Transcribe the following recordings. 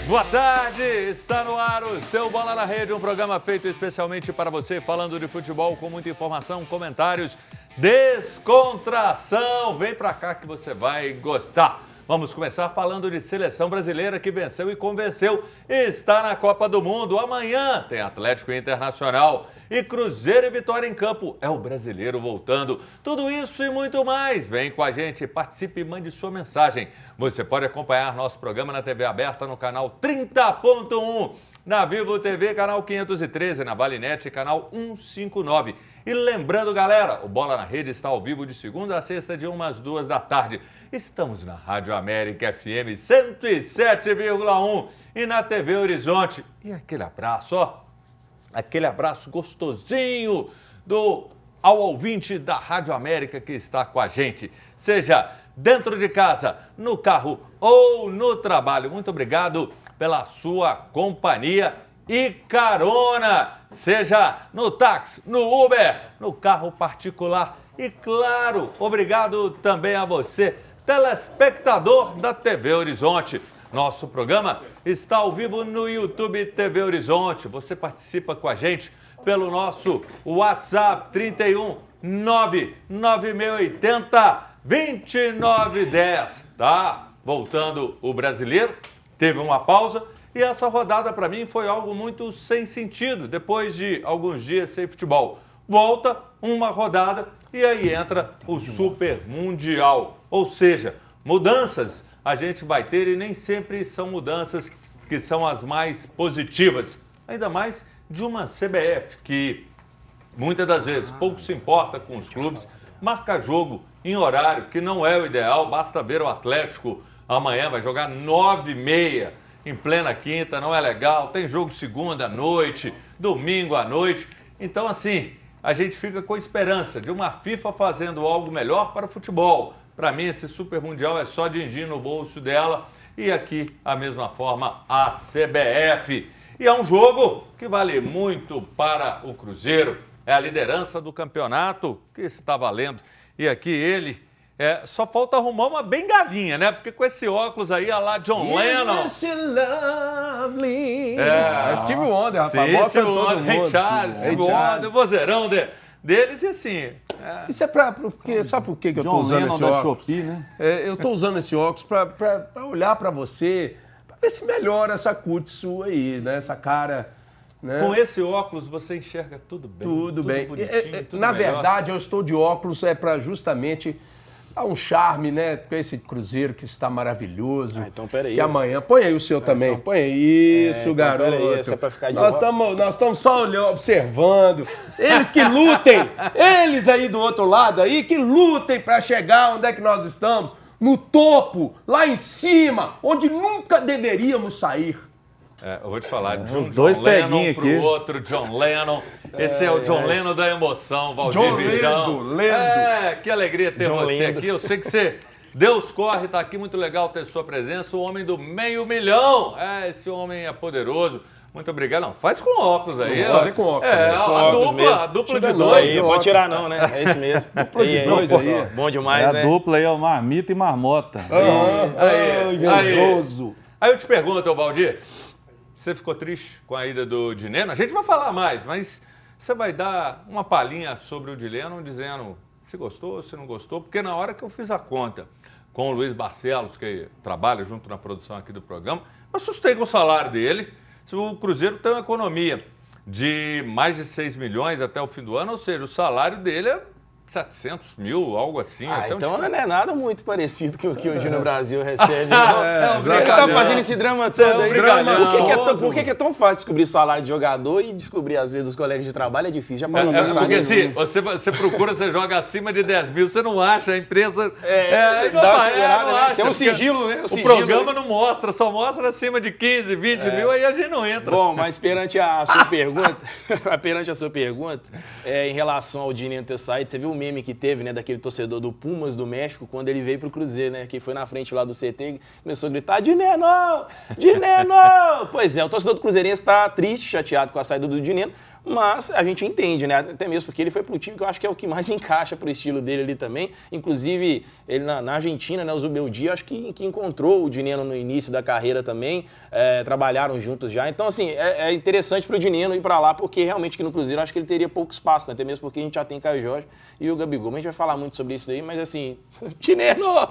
Boa tarde, está no ar o seu Bola na Rede, um programa feito especialmente para você, falando de futebol com muita informação, comentários, descontração. Vem pra cá que você vai gostar. Vamos começar falando de seleção brasileira que venceu e convenceu. Está na Copa do Mundo. Amanhã tem Atlético Internacional e Cruzeiro e Vitória em campo. É o brasileiro voltando. Tudo isso e muito mais. Vem com a gente, participe e mande sua mensagem. Você pode acompanhar nosso programa na TV aberta no canal 30.1, na Vivo TV, canal 513, na Valinet, canal 159. E lembrando, galera, o Bola na Rede está ao vivo de segunda a sexta, de 1 às 2 da tarde. Estamos na Rádio América FM 107,1 e na TV Horizonte. E aquele abraço, ó, aquele abraço gostosinho ao ouvinte da Rádio América que está com a gente. Seja dentro de casa, no carro ou no trabalho. Muito obrigado pela sua companhia e carona, seja no táxi, no Uber, no carro particular. E claro, obrigado também a você, telespectador da TV Horizonte. Nosso programa está ao vivo no YouTube TV Horizonte. Você participa com a gente pelo nosso WhatsApp 31 99680 2910. Tá voltando o brasileiro, teve uma pausa e essa rodada para mim foi algo muito sem sentido. Depois de alguns dias sem futebol, volta uma rodada e aí entra o Super Mundial. Ou seja, mudanças a gente vai ter e nem sempre são mudanças que são as mais positivas. Ainda mais de uma CBF que muitas das vezes pouco se importa com os clubes, marca jogo em horário que não é o ideal. Basta ver o Atlético amanhã, vai jogar 9h30 em plena quinta, não é legal. Tem jogo segunda à noite, domingo à noite. Então assim, a gente fica com esperança de uma FIFA fazendo algo melhor para o futebol. Para mim, esse Super Mundial é só din-din no bolso dela. E aqui, a mesma forma, a CBF. E é um jogo que vale muito para o Cruzeiro. É a liderança do campeonato que está valendo. E aqui ele, só falta arrumar uma bengalinha, né? Porque com esse óculos aí, a lá John Lennon. Steve Wonder, rapaz. Sim, Steve Wonder, Ray Charles, Steve Wonder, o vozeirão deles e assim... Isso é porque sabe por que eu estou usando esse óculos? Shopee, né? Eu estou usando esse óculos para olhar para você, para ver se melhora essa cutis sua aí, né? Essa cara... Né? Com esse óculos você enxerga tudo bem. Tudo bem. Bonitinho, tudo na melhor. verdade, eu estou de óculos para justamente dar um charme, né? Com esse Cruzeiro que está maravilhoso. Então, peraí. Que amanhã... Põe aí o seu também. Então, põe aí. Isso, garoto. Peraí, isso é para ficar de Nós estamos só olhando, observando. Eles que lutem. Eles aí do outro lado aí que lutem para chegar onde é que nós estamos. No topo, lá em cima, onde nunca deveríamos sair. Eu vou te falar de um Os dois John Lennon ceguinhos pro aqui. outro John Lennon. Esse é o John Lennon da emoção, Valdir John Virgão. Lendo. Que alegria ter John você Lendo. aqui. Eu sei que você... Deus corre, tá aqui, muito legal ter sua presença. O homem do $500 000. Esse homem é poderoso. Muito obrigado. Não, faz com óculos aí. Vou fazer com óculos. A dupla de Tira dois. Aí, pode tirar não, né? É isso mesmo. Dupla de dois aí. Bom demais, A né? dupla aí é o Marmita e Marmota. Invejoso. Aí eu te pergunto, Valdir, você ficou triste com a ida do Dineno? A gente vai falar mais, mas você vai dar uma palhinha sobre o Dineno dizendo se gostou, se não gostou, porque na hora que eu fiz a conta com o Luiz Barcelos, que trabalha junto na produção aqui do programa, eu assustei com o salário dele. O Cruzeiro tem uma economia de mais de 6 milhões até o fim do ano, ou seja, o salário dele é 700 mil, algo assim. Então não é nada muito parecido com o que o Júnior Brasil recebe. Não. Ele tá fazendo esse drama todo aí. Por que é tão fácil descobrir salário de jogador e descobrir, às vezes, dos colegas de trabalho? É difícil. Já parou pra pensar Porque nisso? se você procura, você joga acima de 10 mil, você não acha, a empresa... dá uma acelerada, não né? acha, Tem um porque sigilo, né? O programa não mostra, só mostra acima de 15, 20 mil, aí a gente não entra. Bom, mas perante a sua pergunta, em relação ao Dineno ter saído, você viu o meme que teve, né, daquele torcedor do Pumas do México, quando ele veio pro Cruzeiro, né, que foi na frente lá do CT, começou a gritar, Dineno! Dineno! Pois é, o torcedor do Cruzeirense está triste, chateado com a saída do Dineno, Mas a gente entende, né? Até mesmo porque ele foi para um time que eu acho que é o que mais encaixa para o estilo dele ali também. Inclusive, ele na Argentina, né, o Zubeldia, acho que encontrou o Dineno no início da carreira também. Trabalharam juntos já. Então, assim, é interessante para o Dineno ir para lá, porque realmente aqui no Cruzeiro acho que ele teria pouco espaço, né? Até mesmo porque a gente já tem Caio Jorge e o Gabigol. Mas a gente vai falar muito sobre isso aí, mas assim, Dineno!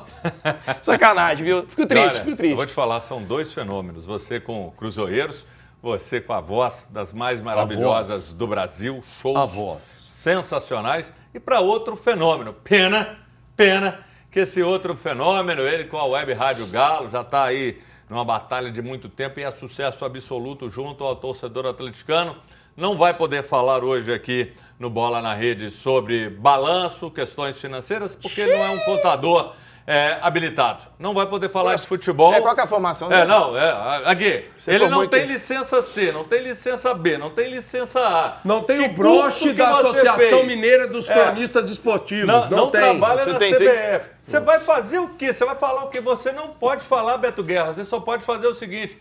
Sacanagem, viu? Fico triste, fico triste. Eu vou te falar, são dois fenômenos. Você com Cruzoeiros, você com a voz das mais maravilhosas do Brasil, shows sensacionais. E para outro fenômeno, pena que esse outro fenômeno, ele com a Web Rádio Galo, já está aí numa batalha de muito tempo e é sucesso absoluto junto ao torcedor atleticano. Não vai poder falar hoje aqui no Bola na Rede sobre balanço, questões financeiras, porque ele não é um contador habilitado. Não vai poder falar de futebol. Qual que é a formação dele? Aqui. Ele não tem licença C, não tem licença B, não tem licença A. Não tem o broche da Associação Mineira dos Cronistas Esportivos. Não tem. Trabalha na CBF. Você vai fazer o quê? Você vai falar o quê? Você não pode falar, Beto Guerra. Você só pode fazer o seguinte.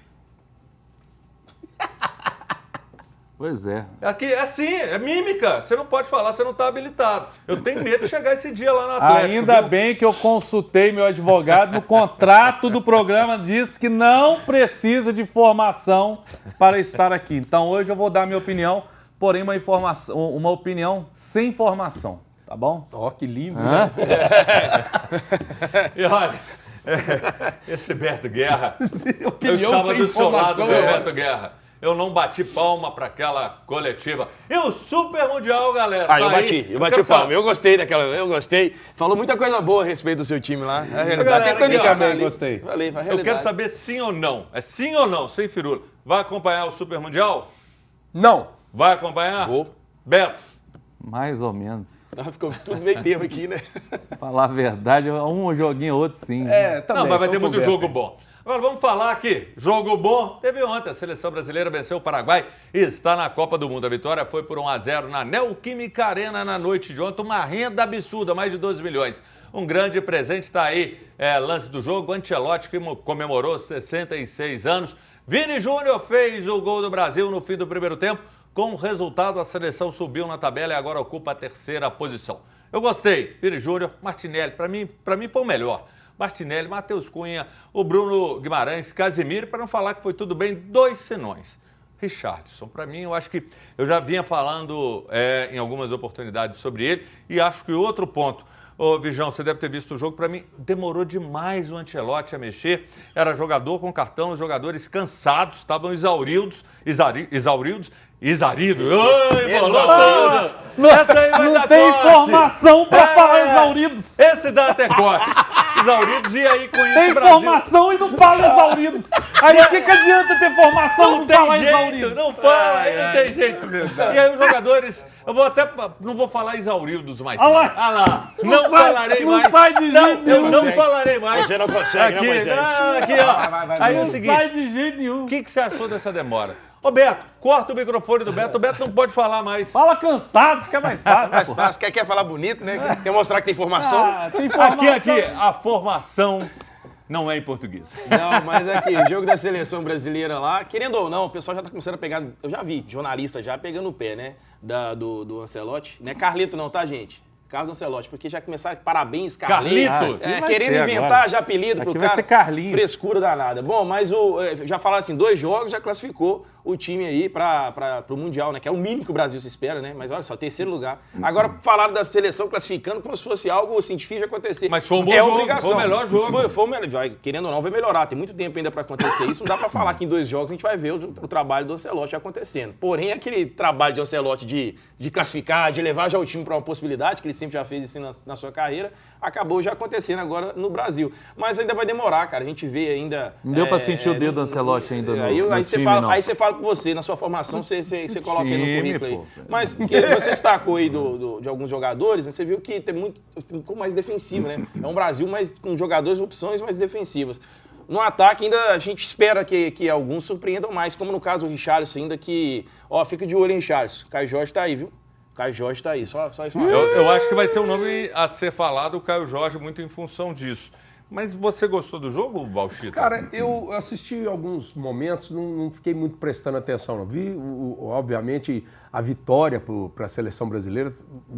Pois é. Aqui é assim, é mímica. Você não pode falar, você não está habilitado. Eu tenho medo de chegar esse dia lá na Atlético. Ainda bem que eu consultei meu advogado. No contrato do programa diz que não precisa de formação para estar aqui. Então hoje eu vou dar minha opinião, porém uma opinião sem formação. Tá bom? Ó, que lindo, né? E olha, esse Beto Guerra, eu estava do seu lado, Beto Guerra. Eu não bati palma para aquela coletiva. E o Super Mundial, galera? Eu bati palma. Eu gostei. Falou muita coisa boa a respeito do seu time lá. A realidade. Até também gostei. Falei, eu quero saber sim ou não. É sim ou não, sem firula. Vai acompanhar o Super Mundial? Não. Vai acompanhar? Vou. Beto? Mais ou menos. Ficou tudo meio termo aqui, né? Falar a verdade, um joguinho ou outro sim. Também. Não, mas vai ter muito jogo bom. Agora vamos falar aqui, jogo bom, teve ontem, a seleção brasileira venceu o Paraguai e está na Copa do Mundo. A vitória foi por 1-0 na Neoquímica Arena na noite de ontem, uma renda absurda, mais de 12 milhões. Um grande presente está aí, lance do jogo, Ancelotti que comemorou 66 anos. Vini Júnior fez o gol do Brasil no fim do primeiro tempo, com o resultado a seleção subiu na tabela e agora ocupa a terceira posição. Eu gostei, Vini Júnior, Martinelli, para mim foi o melhor. Martinelli, Matheus Cunha, o Bruno Guimarães, Casemiro, para não falar que foi tudo bem, 2 senões. Richarlison, para mim, eu acho que eu já vinha falando em algumas oportunidades sobre ele e acho que outro ponto, Vijão, você deve ter visto o jogo, para mim demorou demais o Ancelotti a mexer, era jogador com cartão, os jogadores cansados, estavam exauridos. Não tem informação para falar exauridos. Esse dá até corte. Exauridos, e aí com isso tem informação e não fala exauridos. Aí o que adianta ter formação e não falar exauridos? Não fala, aí não tem jeito. E aí os jogadores, não vou falar exauridos mais. Olha lá. Não falarei mais. Não sai de jeito nenhum. Eu não falarei mais. Você não consegue, aqui, né, Moisés? Aqui, ó. Aí é o seguinte. Não sai de jeito nenhum. O que você achou dessa demora? Ô Beto, corta o microfone do Beto. O Beto não pode falar mais. Fala cansado, que é mais fácil. Mais fácil. Quer falar bonito, né? Quer mostrar que tem formação? Tem formação. Aqui, a formação não é em português. Não, mas aqui, jogo da seleção brasileira lá, querendo ou não, o pessoal já tá começando a pegar, eu já vi jornalista já pegando o pé, né, do Ancelotti. Não é Carlito não, tá, gente? Carlos Ancelotti, porque já começaram, parabéns, Carlito. Querendo inventar agora já apelido pro cara. Vai ser Carlinhos. Frescura danada. Bom, mas já falaram assim, 2 jogos, já classificou o time aí pro Mundial, né? Que é o mínimo que o Brasil se espera, né? Mas olha só, 3º lugar. Agora, falaram da seleção classificando como se fosse algo assim, difícil de acontecer. Mas foi um bom jogo, obrigação. foi o melhor jogo. Foi o melhor. Querendo ou não, vai melhorar. Tem muito tempo ainda para acontecer isso. Não dá para falar que em 2 jogos a gente vai ver o trabalho do Ancelotti acontecendo. Porém, aquele trabalho de Ancelotti de classificar, de levar já o time para uma possibilidade, que ele sempre já fez assim na sua carreira, acabou já acontecendo agora no Brasil. Mas ainda vai demorar, cara. A gente vê ainda... Não deu para sentir o dedo do Ancelotti ainda no time, não. Aí você fala com você, na sua formação, você coloca aí no currículo aí. Mas você destacou aí de alguns jogadores, né? Você viu que tem muito mais defensivo, né? É um Brasil com jogadores, opções mais defensivas. No ataque, ainda a gente espera que alguns surpreendam mais, como no caso do Richarlison, ainda que... fica de olho em Richarlison. Caio Jorge tá aí, viu? Caio Jorge tá aí, só isso. Eu acho que vai ser um nome a ser falado, o Caio Jorge, muito em função disso. Mas você gostou do jogo, Valchito? Cara, eu assisti alguns momentos, não fiquei muito prestando atenção. Não vi, obviamente, a vitória para a seleção brasileira.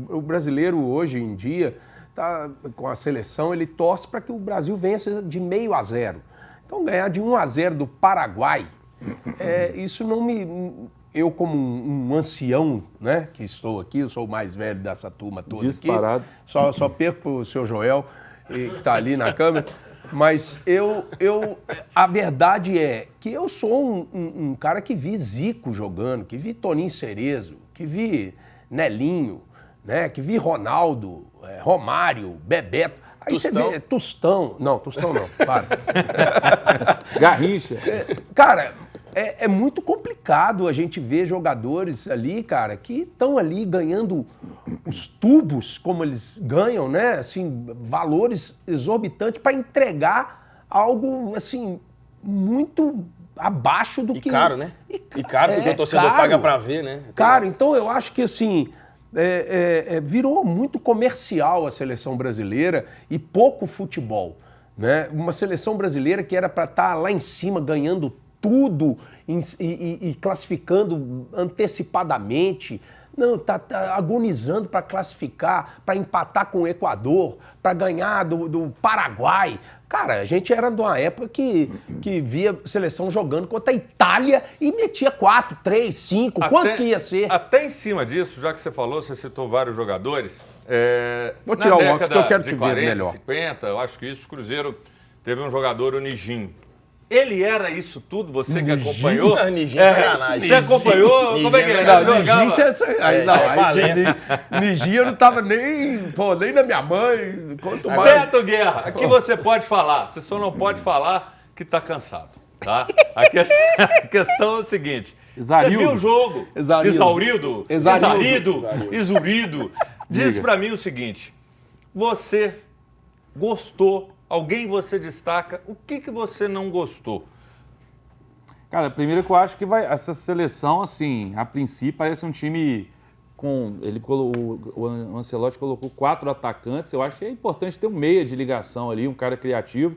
O brasileiro, hoje em dia, tá, com a seleção, ele torce para que o Brasil vença de 0,5-0. Então, ganhar de 1-0 do Paraguai, isso não me... Eu, como um ancião, né, que estou aqui, eu sou o mais velho dessa turma toda Disparado. aqui. Só perco pro seu Joel, que está ali na câmera. Mas a verdade é que eu sou um cara que vi Zico jogando, que vi Toninho Cerezo, que vi Nelinho, né, que vi Ronaldo, Romário, Bebeto. Aí Tostão? Você vê, Tostão. Não, Tostão não, para. Garrincha. Cara, é muito complicado a gente ver jogadores ali, cara, que estão ali ganhando os tubos, como eles ganham, né? Assim, valores exorbitantes para entregar algo, assim, muito abaixo do que... Caro, né? E caro, porque o torcedor paga para ver, né? Cara, então eu acho que, assim, virou muito comercial a seleção brasileira e pouco futebol, né? Uma seleção brasileira que era para estar lá em cima ganhando tudo e classificando antecipadamente. Não, tá agonizando para classificar, para empatar com o Equador, para ganhar do Paraguai. Cara, a gente era de uma época que via seleção jogando contra a Itália e metia 4, 3, 5, quanto que ia ser? Até em cima disso, já que você falou, você citou vários jogadores. Vou tirar o óculos que eu quero te ver 40, melhor. 50, eu acho que isso, o Cruzeiro teve um jogador, o Nijin. Ele era isso tudo, você que acompanhou? Nijin é sacanagem. Você acompanhou? Nijin como é que ele Nijin eu não tava nem na minha mãe, quanto mais... Beto Guerra, aqui você pode falar, você só não pode falar que tá cansado, tá? A questão é o seguinte, Exarildo. você viu o jogo? Exarildo. Exurido. Diz pra mim o seguinte, você gostou, alguém você destaca, o que você não gostou? Cara, primeiro que eu acho que essa seleção, assim, a princípio parece um time com... O Ancelotti colocou 4 atacantes, eu acho que é importante ter um meia de ligação ali, um cara criativo.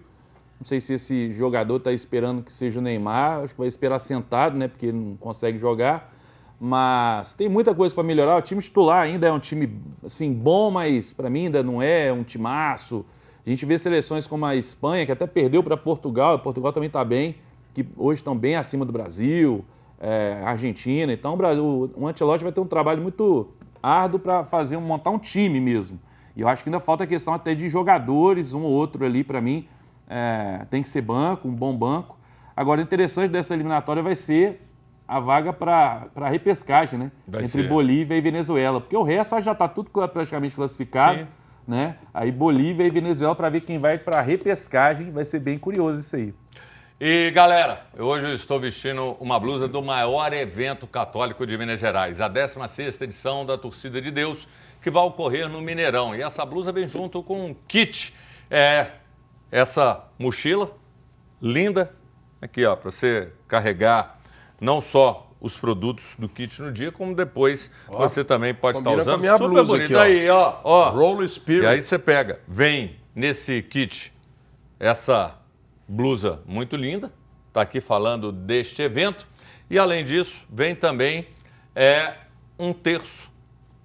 Não sei se esse jogador está esperando que seja o Neymar, acho que vai esperar sentado, né, porque ele não consegue jogar. Mas tem muita coisa para melhorar, o time titular ainda é um time, assim, bom, mas para mim ainda não é um timaço. A gente vê seleções como a Espanha, que até perdeu para Portugal também está bem, que hoje estão bem acima do Brasil, a Argentina. Então o Ancelotti vai ter um trabalho muito árduo para montar um time mesmo. E eu acho que ainda falta a questão até de jogadores, um ou outro ali para mim, tem que ser banco, um bom banco. Agora, o interessante dessa eliminatória vai ser a vaga para repescagem, né? Entre Bolívia e Venezuela, porque o resto já está tudo praticamente classificado. Sim. Né? Aí Bolívia e Venezuela para ver quem vai para a repescagem, vai ser bem curioso isso aí. E galera, hoje eu estou vestindo uma blusa do maior evento católico de Minas Gerais, a 16ª edição da Torcida de Deus, que vai ocorrer no Mineirão. E essa blusa vem junto com um kit, essa mochila linda, aqui ó, para você carregar não só os produtos do kit no dia, como depois você também pode estar usando. Minha super bonito aqui, aí, ó. Roll Spirit. E aí você pega, vem nesse kit essa blusa muito linda, tá aqui falando deste evento, e além disso, vem também um terço,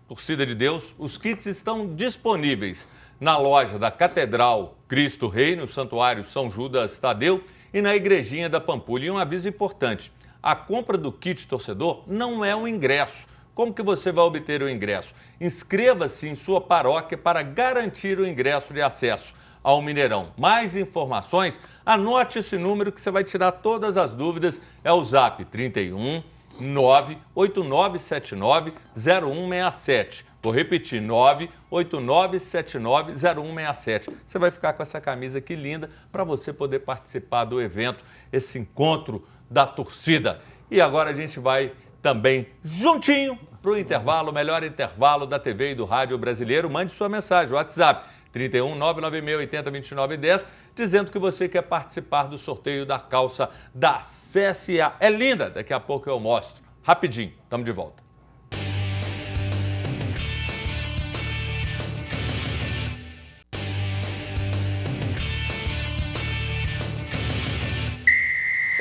Torcida de Deus. Os kits estão disponíveis na loja da Catedral Cristo Rei, no Santuário São Judas Tadeu, e na Igrejinha da Pampulha. E um aviso importante, a compra do kit torcedor não é um ingresso. Como que você vai obter o ingresso? Inscreva-se em sua paróquia para garantir o ingresso de acesso ao Mineirão. Mais informações, anote esse número que você vai tirar todas as dúvidas. É o Zap 31 98979 0167. Vou repetir, 98979 0167. Você vai ficar com essa camisa aqui linda para você poder participar do evento, esse encontro da torcida. E agora a gente vai também juntinho para o intervalo, o melhor intervalo da TV e do rádio brasileiro. Mande sua mensagem, WhatsApp 31 996 80 29 10, dizendo que você quer participar do sorteio da calça da CSA. É linda, daqui a pouco eu mostro. Rapidinho, estamos de volta.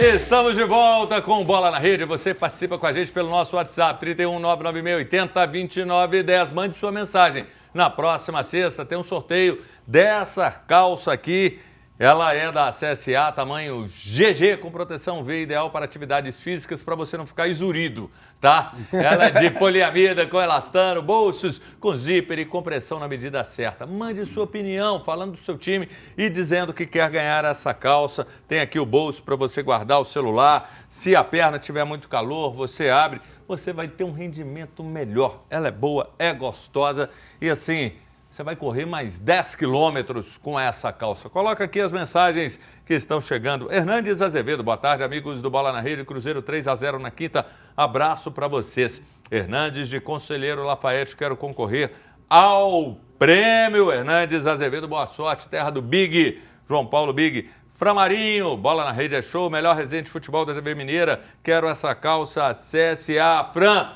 Estamos de volta com Bola na Rede. Você participa com a gente pelo nosso WhatsApp, 31 996 80 29 10. Mande sua mensagem. Na próxima sexta tem um sorteio dessa calça aqui. Ela é da CSA, tamanho GG, com proteção V, ideal para atividades físicas, para você não ficar isurido, tá? Ela é de poliamida, com elastano, bolsos, com zíper e compressão na medida certa. Mande sua opinião, falando do seu time e dizendo que quer ganhar essa calça. Tem aqui o bolso para você guardar o celular. Se a perna tiver muito calor, você abre, você vai ter um rendimento melhor. Ela é boa, é gostosa e assim... Você vai correr mais 10 quilômetros com essa calça. Coloca aqui as mensagens que estão chegando. Hernandes Azevedo, boa tarde, amigos do Bola na Rede. Cruzeiro 3-0 na quinta. Abraço para vocês. Hernandes de Conselheiro Lafayette, quero concorrer ao prêmio. Hernandes Azevedo, boa sorte. Terra do Big, João Paulo Big. Framarinho, Bola na Rede é show. Melhor resenha de futebol da TV Mineira. Quero essa calça CSA. Fran,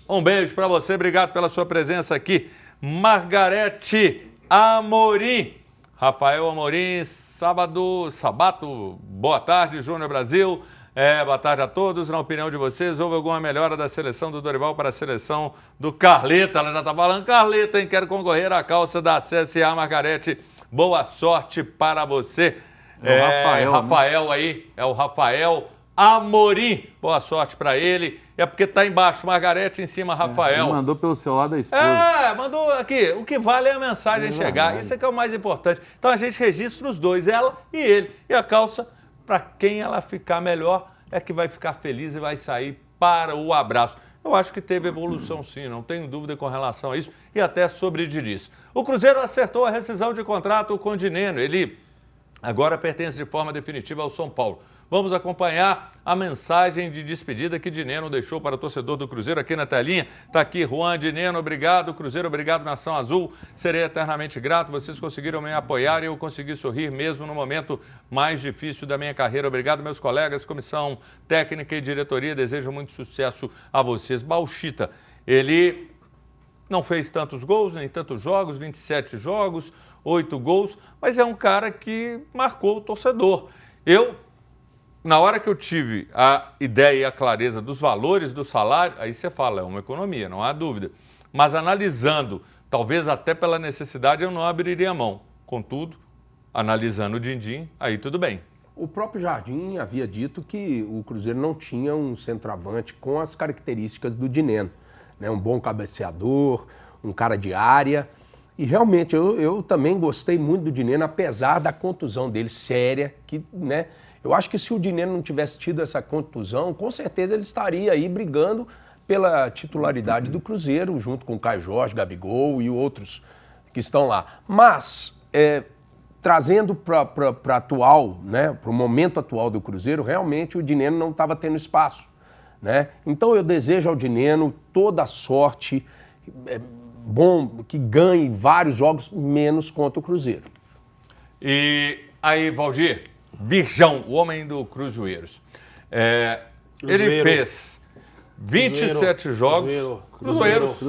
um beijo para você. Obrigado pela sua presença aqui. Margarete Amorim, Rafael Amorim, Sabato, boa tarde, Júnior Brasil, boa tarde a todos. Na opinião de vocês, houve alguma melhora da seleção do Dorival para a seleção do Carleta? Ela já está falando Carleta, hein? Quero concorrer à calça da CSA, Margarete, boa sorte para você. Rafael aí, é o Rafael Amorim, boa sorte para ele. É porque tá embaixo Margarete, em cima Rafael. Ele mandou pelo celular da esposa. Mandou aqui. O que vale é a mensagem chegar. Isso é que é o mais importante. Então a gente registra os dois, ela e ele. E a calça, para quem ela ficar melhor, é que vai ficar feliz e vai sair para o abraço. Eu acho que teve evolução sim, não tenho dúvida com relação a isso. E até sobre Diniz. O Cruzeiro acertou a rescisão de contrato com o Dineno. Ele agora pertence de forma definitiva ao São Paulo. Vamos acompanhar a mensagem de despedida que Dineno deixou para o torcedor do Cruzeiro aqui na telinha. Está aqui, Juan Dineno, obrigado. Cruzeiro, obrigado, Nação Azul. Serei eternamente grato. Vocês conseguiram me apoiar e eu consegui sorrir mesmo no momento mais difícil da minha carreira. Obrigado, meus colegas, comissão técnica e diretoria. Desejo muito sucesso a vocês. Bauchita, ele não fez tantos gols, nem tantos jogos, 27 jogos, 8 gols, mas é um cara que marcou o torcedor. Na hora que eu tive a ideia e a clareza dos valores do salário, aí você fala, é uma economia, não há dúvida. Mas analisando, talvez até pela necessidade, eu não abriria a mão. Contudo, analisando o din-din, aí tudo bem. O próprio Jardim havia dito que o Cruzeiro não tinha um centroavante com as características do Dineno, né? Um bom cabeceador, um cara de área. E realmente eu também gostei muito do Dineno, apesar da contusão dele séria, que, né? Eu acho que se o Dineno não tivesse tido essa contusão, com certeza ele estaria aí brigando pela titularidade do Cruzeiro, junto com o Caio Jorge, Gabigol e outros que estão lá. Mas, trazendo para atual, né, para o momento atual do Cruzeiro, realmente o Dineno não estava tendo espaço, né? Então eu desejo ao Dineno toda a sorte, bom que ganhe vários jogos, menos contra o Cruzeiro. E aí, Valdir? Virjão, o homem do Cruzeiro. Ele fez 27 jogos. Cruzeiros.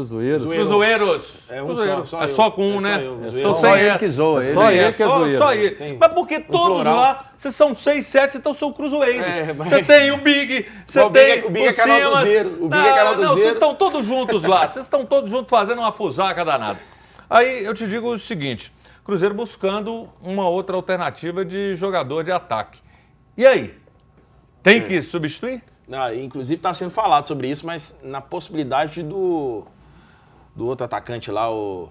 É um só. É só com um, né? Só ele que zoa. Só ele que é zoeiro. Só ele. Mas porque todos lá, vocês são 6, 7, então são cruzoeiros. Você tem o Big, você tem o Big é canal do Zero. O Big é canal do Zero. Vocês estão todos juntos lá. Vocês estão todos juntos fazendo uma fusaca danada. Aí eu te digo o seguinte. Cruzeiro buscando uma outra alternativa de jogador de ataque. E aí? Tem que substituir? Não, inclusive está sendo falado sobre isso, mas na possibilidade do outro atacante lá, o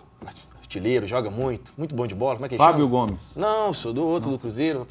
artilheiro, joga muito bom de bola, como é que ele chama? Fábio Gomes. Não, senhor, do outro do Cruzeiro.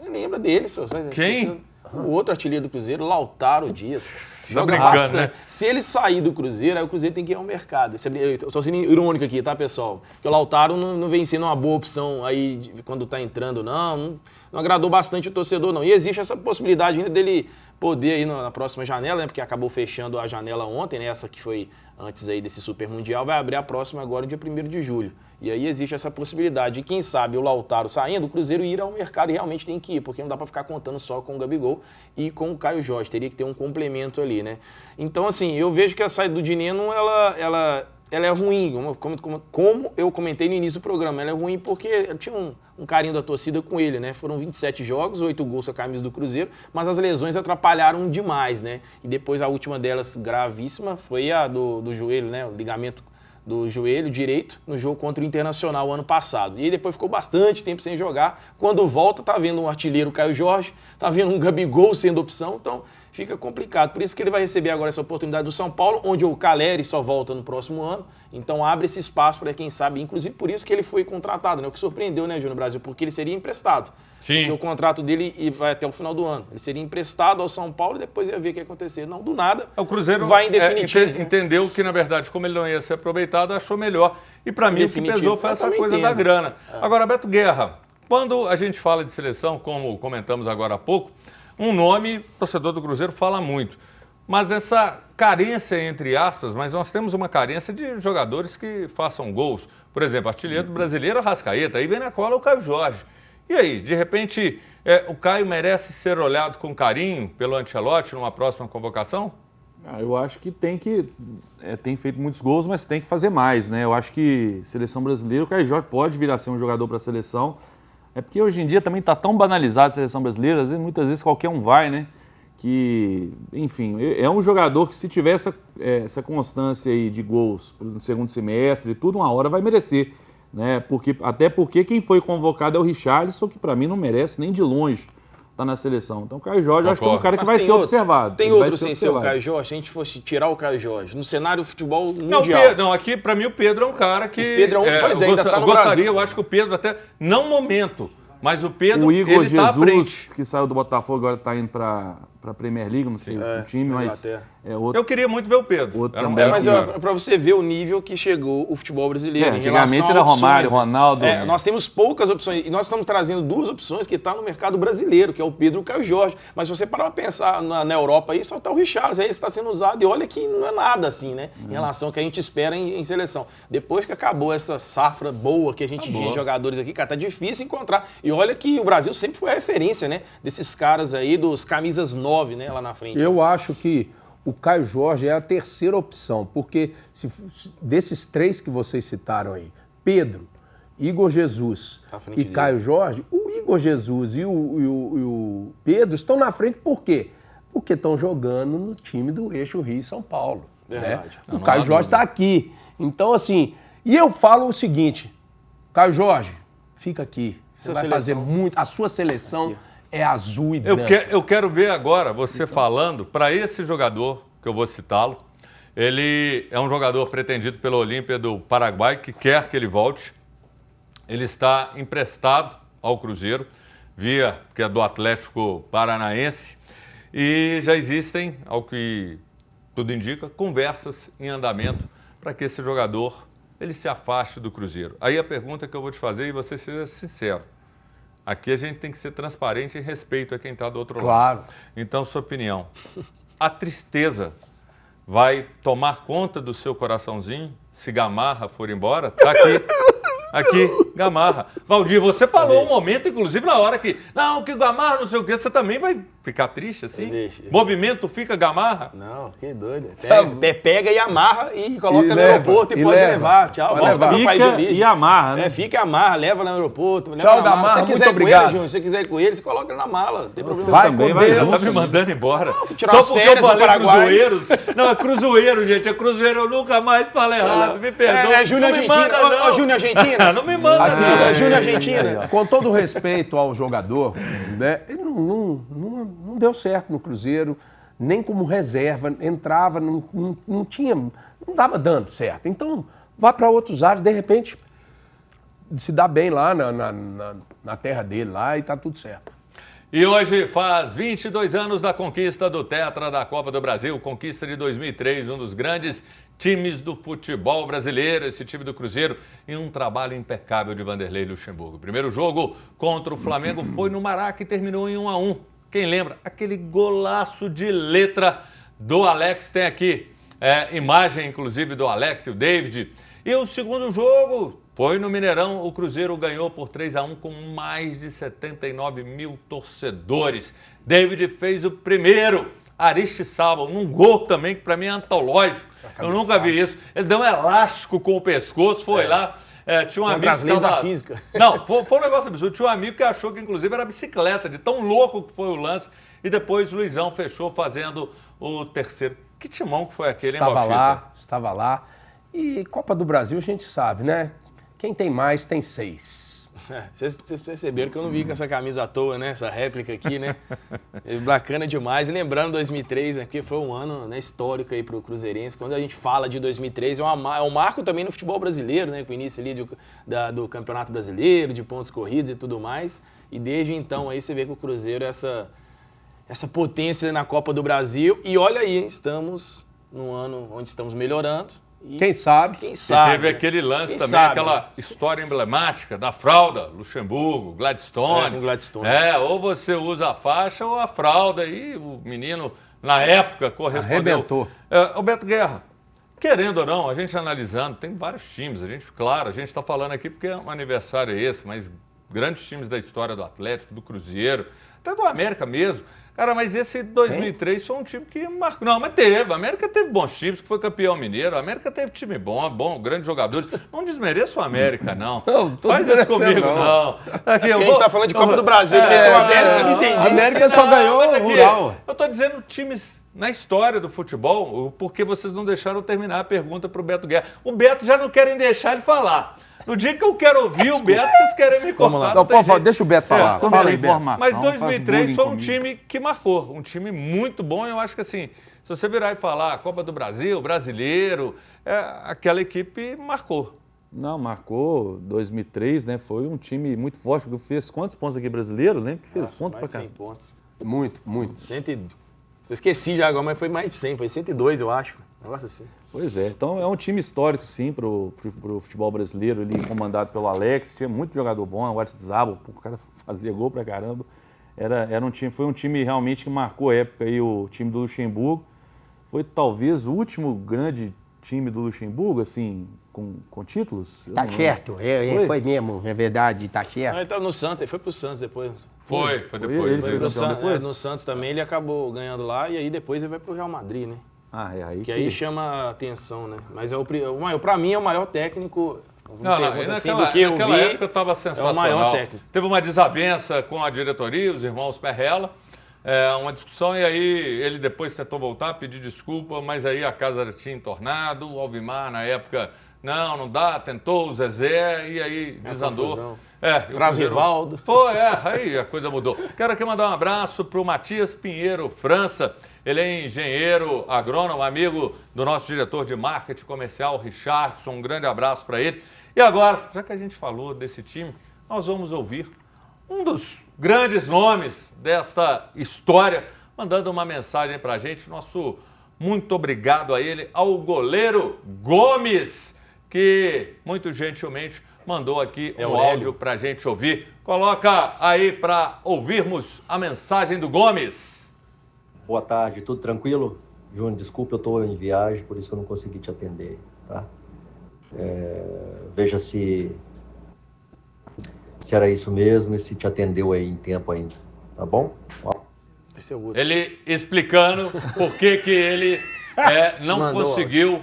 Lembra dele, senhor. Quem? O outro artilheiro do Cruzeiro, Lautaro Dias. Joga brincando, bastante. né? Se ele sair do Cruzeiro, aí o Cruzeiro tem que ir ao mercado. Eu estou sendo irônico aqui, tá, pessoal? Porque o Lautaro não vem sendo uma boa opção aí quando está entrando, não agradou bastante o torcedor, não. E existe essa possibilidade ainda dele poder ir na próxima janela, né? Porque acabou fechando a janela ontem, né? Essa que foi antes aí desse Super Mundial, vai abrir a próxima agora, dia 1º de julho. E aí existe essa possibilidade. E quem sabe o Lautaro saindo, o Cruzeiro ir ao mercado e realmente tem que ir, porque não dá para ficar contando só com o Gabigol e com o Caio Jorge. Teria que ter um complemento ali, né? Então, assim, eu vejo que a saída do Dineno, ela ela é ruim, como eu comentei no início do programa, ela é ruim porque tinha um carinho da torcida com ele, né? Foram 27 jogos, 8 gols com a camisa do Cruzeiro, mas as lesões atrapalharam demais, né? E depois a última delas, gravíssima, foi a do joelho, né? O ligamento do joelho direito no jogo contra o Internacional ano passado. E aí depois ficou bastante tempo sem jogar. Quando volta, tá vendo um artilheiro Caio Jorge, tá vendo um Gabigol sendo opção, então fica complicado. Por isso que ele vai receber agora essa oportunidade do São Paulo, onde o Caleri só volta no próximo ano. Então abre esse espaço para quem sabe, inclusive por isso que ele foi contratado, né? O que surpreendeu, né, Júnior Brasil? Porque ele seria emprestado. Sim. Porque o contrato dele vai até o final do ano. Ele seria emprestado ao São Paulo e depois ia ver o que ia acontecer. Não, do nada, O Cruzeiro vai em definitivo. Né? entendeu que, na verdade, como ele não ia ser aproveitado, achou melhor. E para mim o que pesou foi essa coisa da grana. Agora, Beto Guerra, quando a gente fala de seleção, como comentamos agora há pouco, um nome, o torcedor do Cruzeiro fala muito. Mas essa carência, entre aspas, mas nós temos uma carência de jogadores que façam gols. Por exemplo, artilheiro brasileiro, Arrascaeta, aí vem na cola o Caio Jorge. E aí, de repente, o Caio merece ser olhado com carinho pelo Ancelotti numa próxima convocação? Eu acho que tem feito muitos gols, mas tem que fazer mais, né? Eu acho que seleção brasileira, o Caio Jorge pode vir a ser um jogador para a seleção. É porque hoje em dia também está tão banalizado a seleção brasileira, muitas vezes qualquer um vai, né? Que, enfim, é um jogador que se tiver essa constância aí de gols no segundo semestre e tudo, uma hora vai merecer, né? Até porque quem foi convocado é o Richarlison, que para mim não merece nem de longe estar na seleção. Então o Caio Jorge, eu acho que é um cara que vai ser observado. Tem outro sem ser o Caio Jorge? Se a gente fosse tirar o Caio Jorge, no cenário do futebol mundial. Não, aqui para mim o Pedro é um cara que... O Pedro ainda está no Brasil. Eu acho que o Pedro até, não momento, mas o Pedro, o Igor ele tá à frente. Que saiu do Botafogo, agora está indo para a Premier League, não sei o time, mas é outro. Eu queria muito ver o Pedro. Mas para você ver o nível que chegou o futebol brasileiro. Antigamente era Romário, Ronaldo. Nós temos poucas opções, e nós estamos trazendo duas opções que estão no mercado brasileiro, que é o Pedro e o Caio Jorge. Mas se você parar para pensar na Europa aí, só está o Richarlison, é esse que está sendo usado, e olha que não é nada assim, né? Em relação ao que a gente espera em seleção. Depois que acabou essa safra boa que a gente tinha de jogadores aqui, cara, tá difícil encontrar. E olha que o Brasil sempre foi a referência, né? Desses caras aí, dos camisas 9, né? Lá na frente. Eu acho que o Caio Jorge é a terceira opção, porque desses três que vocês citaram aí, Pedro, Igor Jesus e Caio Jorge, o Igor Jesus e o Pedro estão na frente por quê? Porque estão jogando no time do eixo Rio-São Paulo. Né? O Caio Jorge está aqui. Então, assim, e eu falo o seguinte, Caio Jorge, fica aqui. Você vai fazer muito, a sua seleção é azul e branca. Eu quero ver agora você falando para esse jogador, que eu vou citá-lo. Ele é um jogador pretendido pelo Olímpia do Paraguai, que quer que ele volte. Ele está emprestado ao Cruzeiro, que é do Atlético Paranaense. E já existem, ao que tudo indica, conversas em andamento para que esse jogador ele se afaste do Cruzeiro. Aí a pergunta que eu vou te fazer, e você seja sincero. Aqui a gente tem que ser transparente em respeito a quem está do outro lado. Claro. Então, sua opinião. A tristeza vai tomar conta do seu coraçãozinho se Gamarra for embora? Tá aqui, Gamarra. Valdir, você falou um momento, inclusive, na hora que Gamarra não sei o quê, você também vai ficar triste assim? Movimento fica Gamarra? Não, que doido. Pega e amarra e coloca no aeroporto e pode levar. Tchau, volta para o país de origem. E amarra, né? Fica e amarra, leva no aeroporto. Tchau, Gamarra, se quiser com ele, Júnior, se você quiser com ele, você coloca ele na mala, não tem problema. Vai com Deus. Tá me mandando embora. Tirar as férias no Paraguai. Cruzoeiros. Não, é Cruzeiro, gente. É Cruzeiro. Eu nunca mais falei errado. Me perdoa. É Júnior Argentina. Ô, Júnior Argentina. Não me manda. Júnior Argentina. Com todo respeito ao jogador, né, ele não deu certo no Cruzeiro, nem como reserva, entrava, não dava dando certo. Então, vá para outros áreas, de repente, se dá bem lá na terra dele lá e tá tudo certo. E hoje faz 22 anos da conquista do Tetra da Copa do Brasil, conquista de 2003, um dos grandes times do futebol brasileiro, esse time do Cruzeiro, em um trabalho impecável de Vanderlei Luxemburgo. O primeiro jogo contra o Flamengo foi no Maraca e terminou em 1-1. Quem lembra? Aquele golaço de letra do Alex, tem aqui imagem, inclusive, do Alex e o David. E o segundo jogo foi no Mineirão, o Cruzeiro ganhou por 3-1 com mais de 79 mil torcedores. David fez o primeiro. Aristizábal, num gol também que para mim é antológico. Eu nunca vi isso. Ele deu um elástico com o pescoço, foi lá. Tinha um amigo das leis da física. Não, foi um negócio absurdo. Tinha um amigo que achou que inclusive era bicicleta, de tão louco que foi o lance. E depois o Luizão fechou fazendo o terceiro. Que timão que foi aquele, hein, Bauchita? Estava lá. E Copa do Brasil a gente sabe, né? Quem tem mais tem 6. Vocês perceberam que eu não vi com essa camisa à toa, né? Essa réplica aqui, né? Bacana demais. E lembrando 2003, né? Que foi um ano, né, histórico aí pro Cruzeirense. Quando a gente fala de 2003, é um marco também no futebol brasileiro, né? Com o início ali do Campeonato Brasileiro, de pontos corridos e tudo mais. E desde então aí você vê que o Cruzeiro é essa potência na Copa do Brasil. E olha aí, estamos num ano onde estamos melhorando. E quem sabe? E teve aquele lance também, aquela história emblemática da fralda, Luxemburgo, Gladstone. Com Gladstone. Ou você usa a faixa ou a fralda. E o menino, na época, correspondeu. Arrebentou. O Beto Guerra, querendo ou não, a gente analisando, tem vários times. A gente está falando aqui porque um aniversário é esse, mas grandes times da história do Atlético, do Cruzeiro, até do América mesmo. Cara, mas esse 2003 foi um time que marcou. Não, mas teve. A América teve bons times, que foi campeão mineiro. A América teve time bom, grandes jogadores. Não desmereça o América, não. Não faz isso comigo, não. Aqui, a gente tá falando de Copa do Brasil, ele meteu a América, não entendi. A América só ganhou o Rural. Eu tô dizendo times na história do futebol, porque vocês não deixaram terminar a pergunta pro Beto Guerra. O Beto já não querem deixar ele falar. No dia que eu quero ouvir o Beto, vocês querem me cortar. Não, por favor, deixa o Beto falar. Fala aí, Beto. Mas 2003 foi um time que marcou. Um time muito bom. Eu acho que assim, se você virar e falar Copa do Brasil, brasileiro, aquela equipe marcou. Não, marcou 2003, né? Foi um time muito forte, que fez quantos pontos aqui brasileiro? Lembra que fez pontos pra cá? 100 pontos. Muito. Você esqueci já agora, mas foi mais de 100, foi 102, eu acho. Um negócio assim. Pois é, então é um time histórico, sim, pro futebol brasileiro, ali comandado pelo Alex. Tinha muito jogador bom, o Aristizábal, o cara fazia gol pra caramba. Foi um time realmente que marcou a época aí, o time do Luxemburgo. Foi talvez o último grande time do Luxemburgo, assim, com títulos. Tá certo, foi mesmo, é verdade, tá certo. Ele estava no Santos, ele foi pro Santos depois. Foi depois. No Santos também, ele acabou ganhando lá e aí depois ele vai pro Real Madrid, né? Aí chama a atenção, né? Mas pra mim é o maior técnico. Naquela época estava sensacional. É o maior técnico. Teve uma desavença com a diretoria, os irmãos Perrella, uma discussão, e aí ele depois tentou voltar, pedir desculpa, mas aí a casa já tinha entornado, o Alvimar na época, não dá, tentou o Zezé, e aí desandou. Traz Rivaldo. Aí a coisa mudou. Quero aqui mandar um abraço para o Matias Pinheiro França. Ele é engenheiro agrônomo, amigo do nosso diretor de marketing comercial, Richardson. Um grande abraço para ele. E agora, já que a gente falou desse time, nós vamos ouvir um dos grandes nomes desta história, mandando uma mensagem para a gente. Nosso muito obrigado a ele, ao goleiro Gomes, que muito gentilmente mandou aqui um áudio para a gente ouvir. Coloca aí para ouvirmos a mensagem do Gomes. Boa tarde, tudo tranquilo? Júnior, desculpa, eu estou em viagem, por isso que eu não consegui te atender, tá? Veja se era isso mesmo e se te atendeu aí em tempo ainda, tá bom? Ele explicando por que ele não conseguiu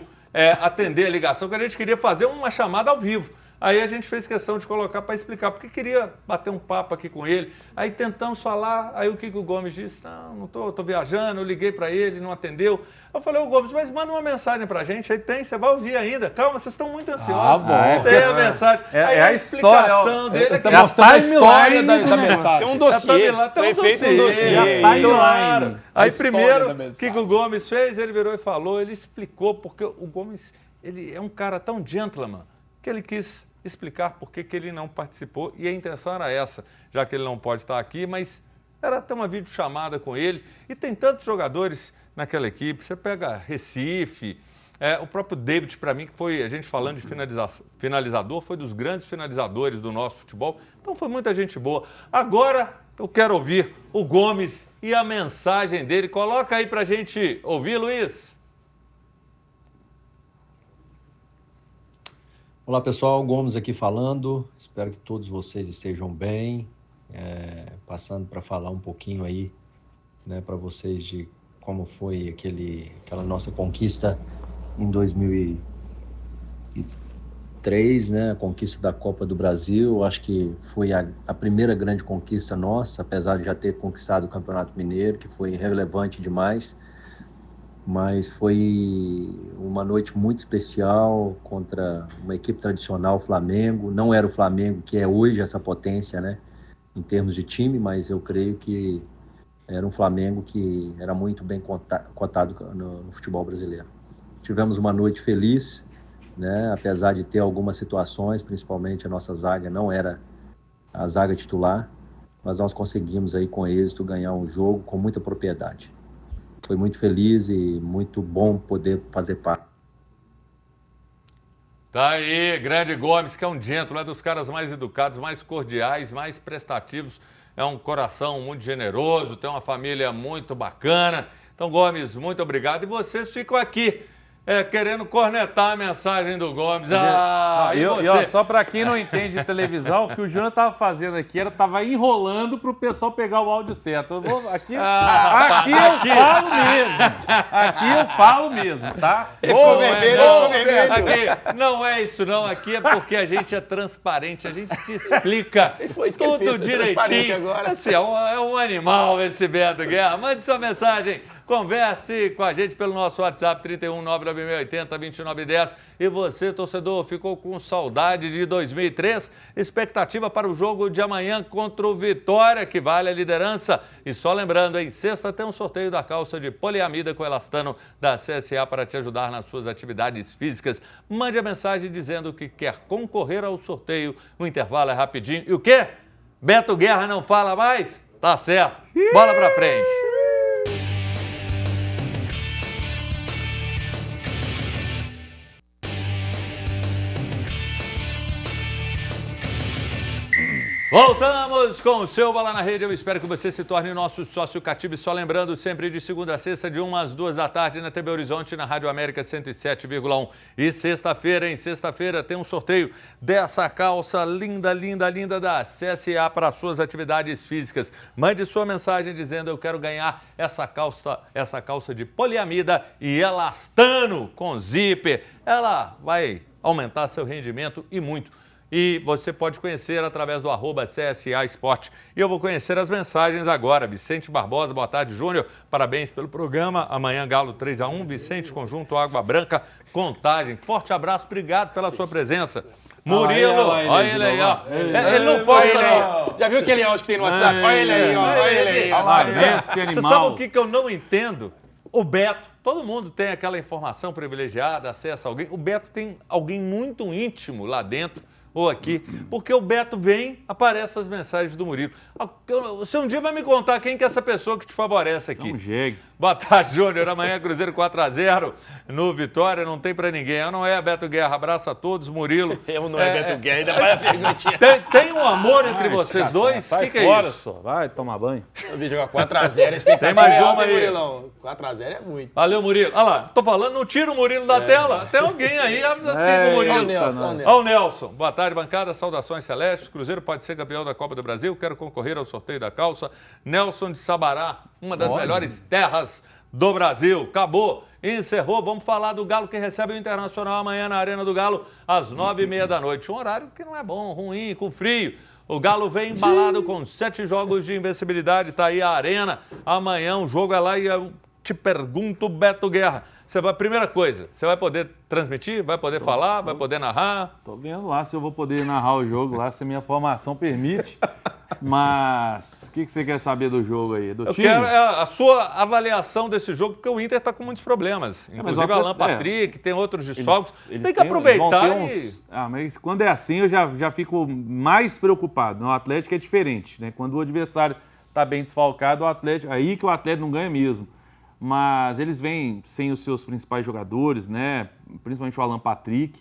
atender a ligação, que a gente queria fazer uma chamada ao vivo. Aí a gente fez questão de colocar para explicar, porque queria bater um papo aqui com ele. Aí tentamos falar, aí o que o Gomes disse? Não tô viajando, eu liguei para ele, não atendeu. Eu falei, Gomes, mas manda uma mensagem para a gente, aí você vai ouvir ainda. Calma, vocês estão muito ansiosos. Bom. Tem a mensagem. É a explicação dele aqui. Tá mostrando a história da mensagem. Tem um dossiê, foi feito um dossiê. Claro. Aí primeiro, o que o Gomes fez? Ele virou e falou, ele explicou, porque o Gomes, ele é um cara tão gentleman, que ele quis explicar por que ele não participou, e a intenção era essa, já que ele não pode estar aqui, mas era ter uma videochamada com ele, e tem tantos jogadores naquela equipe, você pega Recife, o próprio David, para mim, que foi, a gente falando de finalizador, foi dos grandes finalizadores do nosso futebol, então foi muita gente boa. Agora eu quero ouvir o Gomes e a mensagem dele, coloca aí pra gente ouvir, Luiz. Olá pessoal, Gomes aqui falando, espero que todos vocês estejam bem, passando para falar um pouquinho aí, né, para vocês de como foi aquela nossa conquista em 2003, né? A conquista da Copa do Brasil. Acho que foi a primeira grande conquista nossa, apesar de já ter conquistado o Campeonato Mineiro, que foi relevante demais. Mas foi uma noite muito especial contra uma equipe tradicional, o Flamengo. Não era o Flamengo que é hoje, essa potência, né, em termos de time, mas eu creio que era um Flamengo que era muito bem cotado no futebol brasileiro. Tivemos uma noite feliz, né, apesar de ter algumas situações, principalmente a nossa zaga não era a zaga titular, mas nós conseguimos aí com êxito ganhar um jogo com muita propriedade. Foi muito feliz e muito bom poder fazer parte. Tá aí, grande Gomes, que é um gentleman, é dos caras mais educados, mais cordiais, mais prestativos. É um coração muito generoso, tem uma família muito bacana. Então, Gomes, muito obrigado. E vocês ficam aqui querendo cornetar a mensagem do Gomes. Só para quem não entende de televisão, o que o Júnior estava fazendo aqui estava enrolando para o pessoal pegar o áudio certo. Aqui eu falo mesmo. Aqui eu falo mesmo, tá? Ficou vermelho. Aqui, não é isso não, aqui é porque a gente é transparente, a gente te explica Foi isso que ele fez, direitinho. Agora. Assim, é um animal esse Beto Guerra. Mande sua mensagem. Converse com a gente pelo nosso WhatsApp 31.980-2910. E você, torcedor, ficou com saudade de 2003? Expectativa para o jogo de amanhã contra o Vitória, que vale a liderança. E só lembrando, em sexta tem um sorteio da calça de poliamida com elastano da CSA para te ajudar nas suas atividades físicas. Mande a mensagem dizendo que quer concorrer ao sorteio. O intervalo é rapidinho. E o quê? Beto Guerra não fala mais? Tá certo. Bola pra frente. Voltamos com o seu Bola na Rede. Eu espero que você se torne nosso sócio cativo. E só lembrando, sempre de segunda a sexta, de 1 às 2 da tarde, na TV Horizonte, na Rádio América 107,1. E sexta-feira tem um sorteio dessa calça linda, linda, linda da CSA para suas atividades físicas. Mande sua mensagem dizendo: eu quero ganhar essa calça de poliamida e elastano com zíper. Ela vai aumentar seu rendimento e muito. E você pode conhecer através do @CSA Esporte. E eu vou conhecer as mensagens agora. Vicente Barbosa, boa tarde, Júnior. Parabéns pelo programa. Amanhã, Galo 3-1. Vicente, Conjunto Água Branca, Contagem. Forte abraço, obrigado pela sua presença. Murilo, olha ele aí, ó. Ele não pode, não. Já viu aquele áudio que tem no WhatsApp? Olha ele aí, ó. Olha ele aí, ó. Você sabe o que eu não entendo? O Beto, todo mundo tem aquela informação privilegiada, acesso a alguém. O Beto tem alguém muito íntimo lá dentro, ou aqui, porque o Beto vem, aparece as mensagens do Murilo. Você um dia vai me contar quem que é essa pessoa que te favorece aqui. Não jegue. Boa tarde, Júnior. Amanhã Cruzeiro 4-0 no Vitória, não tem pra ninguém. Eu não é Beto Guerra. Abraço a todos, Murilo. Eu não é Beto Guerra, ainda vai a perguntinha. Tem um amor entre vocês dois? O que é fora, isso? Só. Vai tomar banho. Eu vi jogar 4-0, a expectativa tem mais uma aí, Murilão. 4-0 é muito. Valeu, Murilo. Olha lá, tô falando, não tira o Murilo da tela. Tem alguém aí assim com o Murilo. Olha o Nelson. Boa tarde, bancada. Saudações celestes. Cruzeiro pode ser campeão da Copa do Brasil. Quero concorrer ao sorteio da calça. Nelson de Sabará, uma das melhores terras do Brasil. Acabou, encerrou. Vamos falar do Galo que recebe o Internacional amanhã na Arena do Galo às 9h30 da noite. Um horário que não é bom, ruim, com frio. O Galo vem embalado com 7 jogos de invencibilidade. Tá aí a Arena. Amanhã o jogo é lá e eu te pergunto, Beto Guerra. Primeira coisa, você vai poder transmitir? Vai poder falar? Vai poder narrar? Tô vendo lá se eu vou poder narrar o jogo lá, se a minha formação permite. Mas o que você quer saber do jogo aí? Do time? Eu quero a sua avaliação desse jogo, porque o Inter está com muitos problemas. Inclusive o Alan Patrick, tem outros desfalques. Tem que aproveitar mas quando é assim, eu já fico mais preocupado. O Atlético é diferente, né? Quando o adversário está bem desfalcado, o Atlético, aí que o Atlético não ganha mesmo. Mas eles vêm sem os seus principais jogadores, né? Principalmente o Alan Patrick.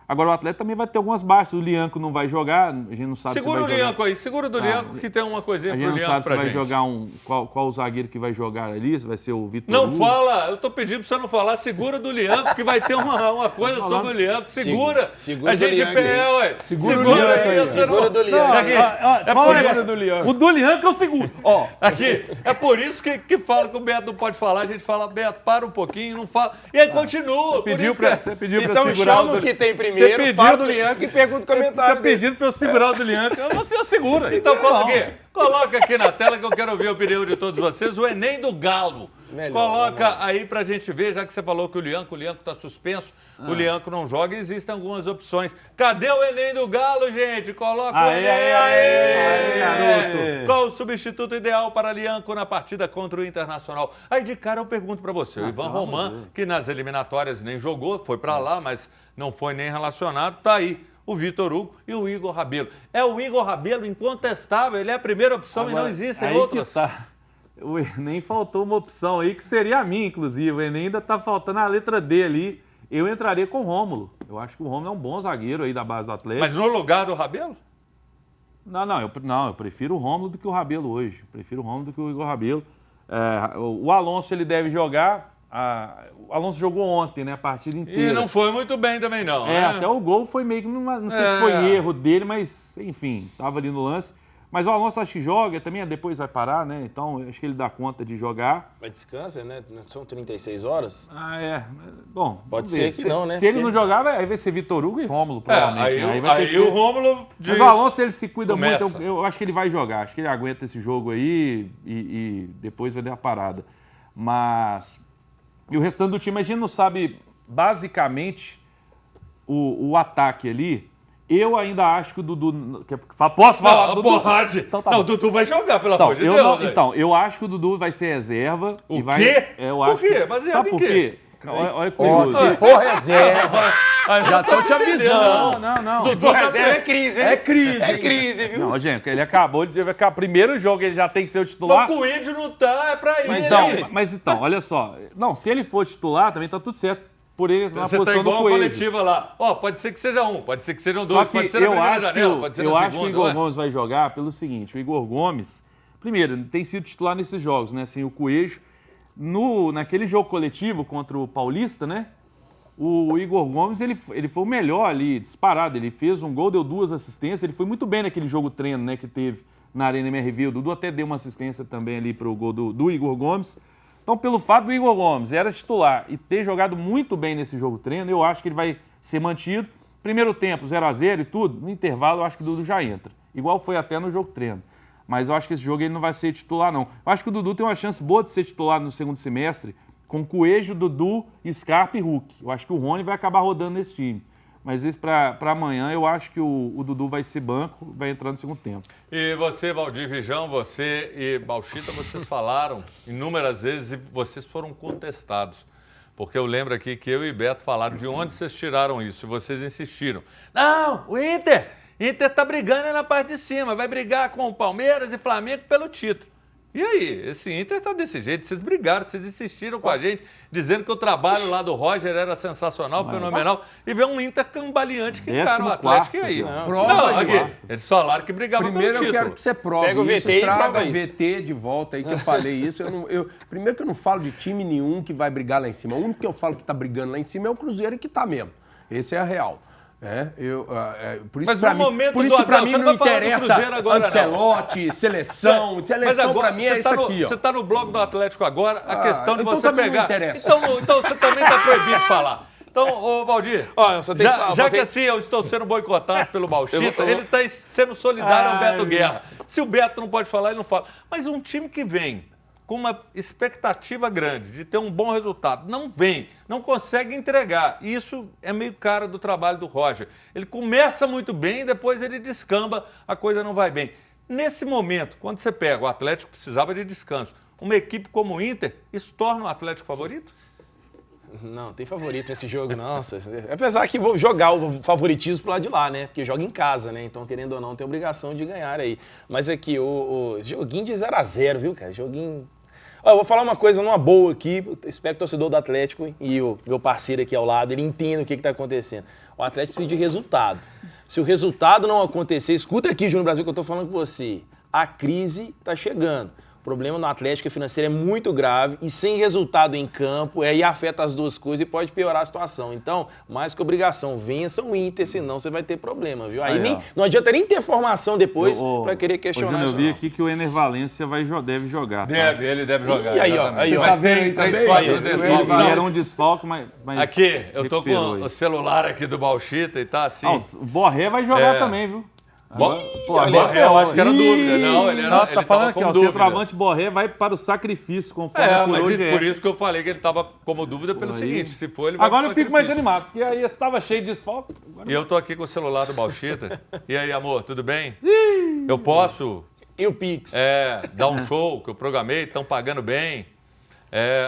Agora o Atlético também vai ter algumas baixas. O Lianco não vai jogar, a gente não sabe Segura se vai jogar. o Lianco aí, segura do Lianco que tem uma coisinha A pro gente não Lianco sabe pra se vai gente. jogar qual o zagueiro que vai jogar ali, se vai ser o Vitor Não Hugo. fala, eu tô pedindo pra você não falar, segura do Lianco, que vai ter uma coisa sobre o Lianco. Segura. Segura a gente do Lianco pé, ué. Segura o Lianco aí. Segura do Lianco. Do Lianco. O do Lianco eu seguro. Ó, Aqui, é por isso que fala que o Beto não pode falar. A gente fala, Beto, para um pouquinho, não fala. E aí continua. você pediu pra segurar Então o chama o do... que tem primeiro, fala do Lianco e pergunta o Tá comentário dele. pedindo pra eu segurar o do Lianco. Você segura. Então coloca aqui na tela que eu quero ouvir a opinião de todos vocês. O Enem do Galo. Melhor, Coloca aí pra gente ver, já que você falou que o Lianco tá suspenso, o Lianco não joga, existem algumas opções. Cadê o Enem do Galo, gente? Coloca o Enem aí! garoto. Qual o substituto ideal para Lianco na partida contra o Internacional? Aí de cara eu pergunto pra você, o Ivan Roman, que nas eliminatórias nem jogou, foi pra lá, mas não foi nem relacionado, tá aí. O Vitor Hugo e o Igor Rabelo. É o Igor Rabelo incontestável, ele é a primeira opção Agora, e não existem aí outras. que tá. O Enem faltou uma opção aí, que seria a minha, inclusive. O Enem ainda tá faltando a letra D ali. Eu entraria com o Rômulo. Eu acho que o Rômulo é um bom zagueiro aí da base do Atlético. Mas no lugar do Rabelo? Eu prefiro o Rômulo do que o Rabelo hoje. Prefiro o Rômulo do que o Igor Rabelo. O Alonso, ele deve jogar. O Alonso jogou ontem, né? A partida inteira. E não foi muito bem também, não. né? Até o gol foi meio que, não sei se foi erro dele, mas, enfim, tava ali no lance. Mas o Alonso acho que joga, também depois vai parar, né? Então, acho que ele dá conta de jogar. Mas descansa, né? São 36 horas? Bom, Pode vamos ser ver. que não, né? Se ele não jogar, aí vai ser Vitor Hugo e Rômulo, provavelmente. Aí, vai ter que ser... o Rômulo... Mas o Alonso, ele se cuida Começa. muito, eu acho que ele vai jogar. Acho que ele aguenta esse jogo aí e depois vai dar a parada. Mas... E o restante do time, a gente não sabe, basicamente, o ataque ali... Eu ainda acho que o Dudu... Posso falar? Não, pode. Então, tá não, bom. o Dudu vai jogar, pelo amor de Deus. Eu acho que o Dudu vai ser reserva. O e vai, quê? Eu acho Por quê? que- Baseado Sabe em por quê? quê? Olha que curioso. Se for reserva, já tô te avisando. Não. Dudu reserva é crise, hein? É crise. É crise, viu? Não, gente, ele acabou de... Primeiro jogo ele já tem que ser o Mas titular. o Coelho não tá, é pra ir. Mas então, olha só. Não, se ele for titular, também tá tudo certo. Por ele na Você tá posição do igual a Coelho. coletiva lá. Pode ser que seja um, pode ser que sejam Só dois, que pode ser na eu primeira acho janela, pode ser eu na acho que o segunda. Igor não é? Gomes vai jogar pelo seguinte, o Igor Gomes, primeiro, tem sido titular nesses jogos, né? Assim, o Coelho, naquele jogo coletivo contra o Paulista, né? O Igor Gomes, ele foi o melhor ali, disparado. Ele fez um gol, deu 2 assistências. Ele foi muito bem naquele jogo treino, né, que teve na Arena MRV. O Dudu até deu uma assistência também ali pro gol do Igor Gomes. Então, pelo fato do Igor Gomes era titular e ter jogado muito bem nesse jogo treino, eu acho que ele vai ser mantido. Primeiro tempo, 0-0 e tudo, no intervalo eu acho que o Dudu já entra. Igual foi até no jogo treino. Mas eu acho que esse jogo ele não vai ser titular, não. Eu acho que o Dudu tem uma chance boa de ser titular no segundo semestre, com Coelho, Dudu, Scarpa e Hulk. Eu acho que o Rony vai acabar rodando nesse time. Mas esse para amanhã, eu acho que o Dudu vai ser banco, vai entrar no segundo tempo. E você, Valdir Vijão, você e Bauchita, vocês falaram inúmeras vezes e vocês foram contestados. Porque eu lembro aqui que eu e Beto falaram de onde vocês tiraram isso e vocês insistiram. Não, o Inter tá brigando na parte de cima, vai brigar com o Palmeiras e Flamengo pelo título. E aí, esse Inter tá desse jeito, vocês brigaram, vocês insistiram com a gente, dizendo que o trabalho lá do Roger era sensacional, fenomenal, e vê um Inter cambaleante que encara o Atlético, e aí? Prova aqui, aí. eles falaram que brigavam Primeiro pelo eu título. quero que você prove Pega o isso, VT e traga prova o isso. VT de volta aí que eu falei isso. Primeiro que eu não falo de time nenhum que vai brigar lá em cima. O único que eu falo que tá brigando lá em cima é o Cruzeiro e que tá mesmo. Esse é a real. Por isso Mas pra no mim, momento por isso do que pra Abel, mim você não não vai falar do interessa Cruzeiro agora, não. Ancelotti, seleção. Seleção pra mim é isso aqui, ó. Você tá no blog do Atlético agora, a questão de então você também não pegar... interessa. Então você também tá proibido de falar. Então, ô Valdir, Ó, eu só tenho que falar, já vou que ter- assim eu estou sendo boicotado pelo Bauchita, Eu vou- ele está sendo solidário ao Ai, Beto Guerra. Se o Beto não pode falar, ele não fala. Mas um time que vem com uma expectativa grande de ter um bom resultado, não vem, não consegue entregar. E isso é meio cara do trabalho do Roger. Ele começa muito bem, depois ele descamba, a coisa não vai bem. Nesse momento, quando você pega, o Atlético precisava de descanso, uma equipe como o Inter, isso torna o Atlético favorito? Não, tem favorito nesse jogo, não. Apesar que vou jogar o favoritismo pro lado de lá, né? Porque joga em casa, né? Então, querendo ou não, tem obrigação de ganhar aí. Mas aqui, o joguinho de 0-0, viu, cara? Joguinho... Ó, eu vou falar uma coisa numa boa aqui, espero que o torcedor do Atlético e o meu parceiro aqui ao lado, ele entenda o que está acontecendo. O Atlético precisa de resultado. Se o resultado não acontecer, escuta aqui, Júnior Brasil, que eu estou falando com você, a crise está chegando. O problema no Atlético financeiro é muito grave e sem resultado em campo, aí afeta as duas coisas e pode piorar a situação. Então, mais que obrigação, vença o Inter, senão você vai ter problema, viu? Aí não adianta nem ter formação depois para querer questionar isso. Eu vi aqui que o Ener Valencia deve jogar. Tá? Ele deve jogar. E aí, ó. Mas tem 3, 4 desfalques. Era um desfalque, mas aqui, eu tô com o celular aqui do Bauchita e tá assim. O Borré vai jogar também, viu? Borré, eu acho que era dúvida. Não, ele era. Tá falando aqui, ó, o centroavante Borré vai para o sacrifício, conforme mas hoje por isso que eu falei que ele tava como dúvida pelo seguinte, se for ele vai Agora pro eu fico mais sacrifício. animado, porque aí estava cheio de desfalque. E eu tô aqui com o celular do Bauchita. E aí, amor, tudo bem? Eu posso E o Pix? dar um show que eu programei, estão pagando bem.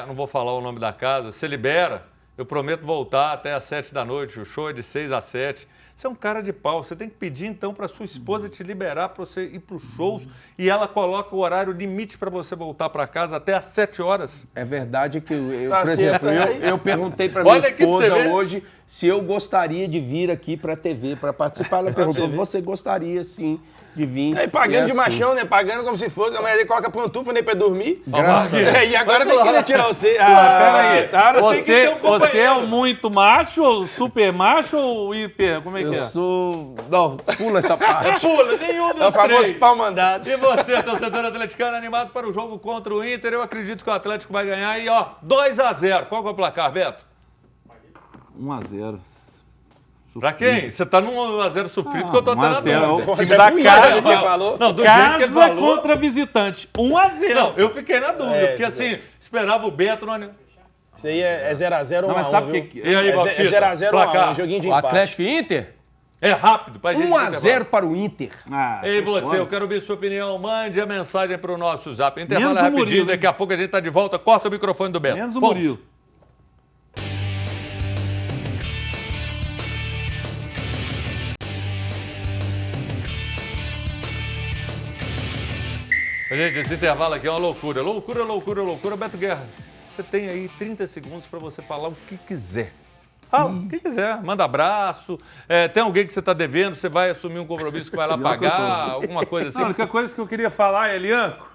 Não vou falar o nome da casa. Você libera, eu prometo voltar até às 7 da noite. O show é de 6 às 7. Você é um cara de pau. Você tem que pedir, então, para sua esposa te liberar para você ir para os shows e ela coloca o horário limite para você voltar para casa até às 7 horas. É verdade que Tá por certo, exemplo, eu perguntei para minha Olha aqui pra você esposa ver. hoje se eu gostaria de vir aqui para a TV para participar. Ela perguntou, você gostaria sim de vir? Aí pagando de assim. machão, né? Pagando como se fosse. A mulher dele coloca pantufa nem pra dormir. Graças a Deus. E agora vem querer tirar você. Peraí. Tá, não sei quem tem um Você companheiro. é o muito macho, ou super macho ou hiper? Como é que Eu é? sou... Não, pula essa parte. Pula, nenhum É o dos famoso três. pau mandado. E você, torcedor atleticano, animado para o jogo contra o Inter? Eu acredito que o Atlético vai ganhar e, 2-0. Qual que é o placar, Beto? 1-0. Pra quem? Você tá num 1-0 sofrido que eu tô até na 1-0. dúvida. O time Você da é punhado, casa, né, que falou. Não, do jeito que ele casa falou. contra visitante. 1-0. Não, eu fiquei na dúvida, porque assim, esperava o Beto no... Isso aí é 0x0 ou Não, mas 1x1, sabe o viu? que E aí, É Bauchita? 0x0 ou Placar. 1x1, joguinho de O empate. Atlético e Inter? É rápido, pra gente... 1-0 para o Inter. Ei, você, eu quero ouvir sua opinião. Mande a mensagem pro nosso zap. Intervalo Menos o rapidinho, Murilo, daqui a pouco a gente tá de volta. Corta o microfone do Beto. Menos o Vamos. Murilo. Gente, esse intervalo aqui é uma loucura. Loucura, loucura, loucura. Beto Guerra, você tem aí 30 segundos para você falar o que quiser. Fala o que quiser. Manda abraço. Tem alguém que você está devendo, você vai assumir um compromisso que vai lá pagar, alguma coisa assim. Não, a única coisa que eu queria falar é, Lianco,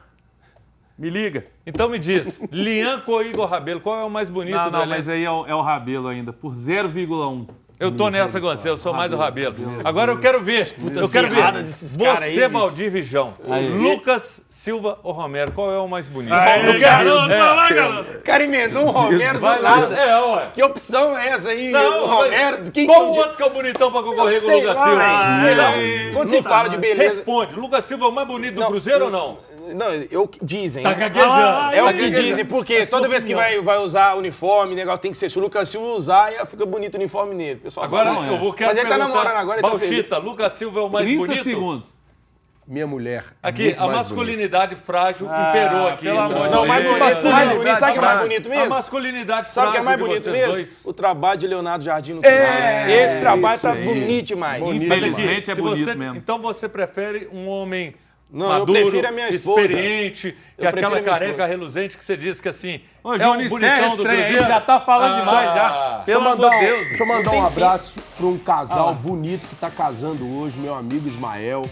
me liga. Então me diz, Lianco ou Igor Rabelo, qual é o mais bonito do Não, elenco? mas aí é o Rabelo ainda, por 0,1. Eu tô nessa com você, eu sou mais o Rabelo. Agora eu quero ver, eu quero acirrada ver. desses caras aí, Você, bicho. Valdir Vijão, Aí. Lucas Silva ou Romero, qual é o mais bonito? Aí, garoto, vai lá, garoto. O cara emendou um Romero Vai do lá, nada. ué. Que opção é essa aí? Não, o Romero? Quem qual o que- outro que é o bonitão pra concorrer com o Sei Lucas lá, Silva? velho, sei lá. Ai, Quando se fala de beleza... Responde, Lucas Silva é o mais bonito do Não, Cruzeiro ou não? Não, dizem. Tá né? gaguejando. É tá o que gaguejando. dizem, porque toda vez que vai usar uniforme, o negócio tem que ser. Se o Lucas Silva usar, aí fica bonito o uniforme nele. O pessoal Agora fala, eu vou Mas ele tá perguntar, namorando agora, ele tá feliz. Bauchita, Lucas Silva é o mais 30 bonito? segundos. Minha mulher. Aqui, muito a mais masculinidade frágil imperou aqui. pelo amor de Não, mais Deus. bonito, mais bonito. Sabe o que é mais bonito A mesmo? masculinidade Sabe o que é mais frágil de bonito vocês mesmo? dois. O trabalho de Leonardo Jardim no Cruzeiro. Esse trabalho tá bonito demais. Bonito. Mas aqui, Infelizmente é se bonito você- mesmo. Então você prefere um homem Não, maduro, eu prefiro a minha esposa. experiente, que Eu prefiro aquela a minha careca esposa. reluzente que você diz que assim, Ô, é um Johnny bonitão Serra, do estranho aí, Cruzeiro. já tá falando demais já. Pelo amor de Deus. Deixa eu mandar um abraço para um casal bonito que está casando hoje, meu amigo Ismael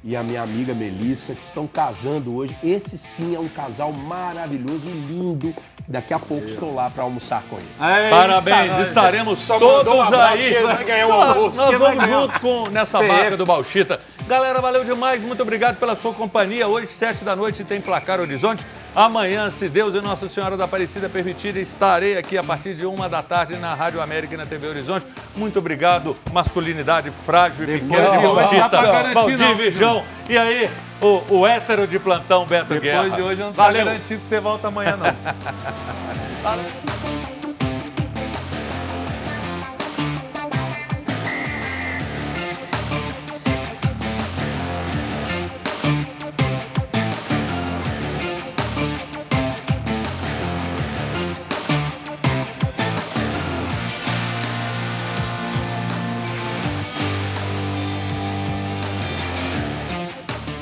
e a minha amiga Melissa, que estão casando hoje. Esse sim é um casal maravilhoso e lindo. Daqui a pouco estou lá para almoçar com ele. Parabéns, estaremos Só todos mandou um abraço aí. que ele vai ganhar um almoço. Nós Você vai vamos ganhar. junto com nessa PF. marca do Bauchita. Galera, valeu demais, muito obrigado pela sua companhia. Hoje, 7 da noite, tem Placar Horizonte. Amanhã, se Deus e Nossa Senhora da Aparecida permitirem, estarei aqui a partir de 1 da tarde na Rádio América e na TV Horizonte. Muito obrigado, masculinidade frágil e pequena de de hoje não dá pra Bauchita, garantir, Valdir não. Vijão. E aí, o hétero de plantão Beto Guerra. Depois de hoje eu não tá Valeu. garantido que você volta amanhã, não.